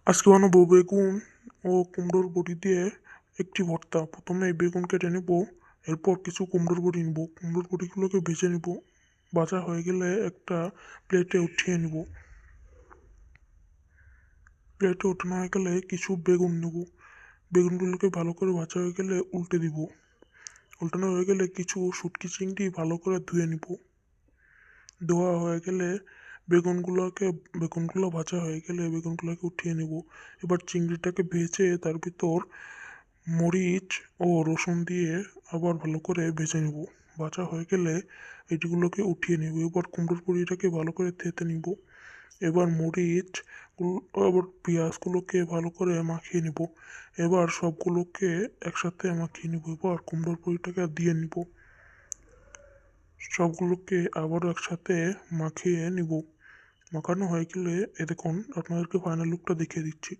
আজকে বানাবো বেগুন ও কুমড়োর বড়ি দিয়ে একটি ভর্তা। প্রথমে বেগুন কেটে নেব, এরপর কিছু কুমড়োর বড়ি নেব, কুমড়োর বড়িগুলোকে ভেজে নেব। ভাজা হয়ে গেলে একটা প্লেটে উঠিয়ে নেব। প্লেটে ওঠানো হয়ে গেলে কিছু বেগুন নেব, বেগুনগুলোকে ভালো করে ভাজা হয়ে গেলে উল্টে দিব। উল্টানো হয়ে গেলে কিছু শুটকি চিংড়ি ভালো করে ধুয়ে নিব। ধোয়া হয়ে গেলে বেগুনগুলো ভাজা হয়ে গেলে বেগুনগুলোকে উঠিয়ে নেব। এবার চিংড়িটাকে ভেজে তার ভিতর মরিচ ও রসুন দিয়ে আবার ভালো করে ভেজে নেব। ভাজা হয়ে গেলে এটিগুলোকে উঠিয়ে নেব। এবার কুমড়োর বড়িটাকে ভালো করে থেতে নিব। এবার আবার পেঁয়াজগুলোকে ভালো করে মাখিয়ে নেব। এবার সবগুলোকে একসাথে মাখিয়ে নেব। এবার কুমড়োর বড়িটাকে দিয়ে নিব। সবগুলোকে আবারও একসাথে মাখিয়ে নিব। মাখানো হয়ে গেলে দেখুন আপনাদেরকে ফাইনাল লুকটা দেখিয়ে দিচ্ছি।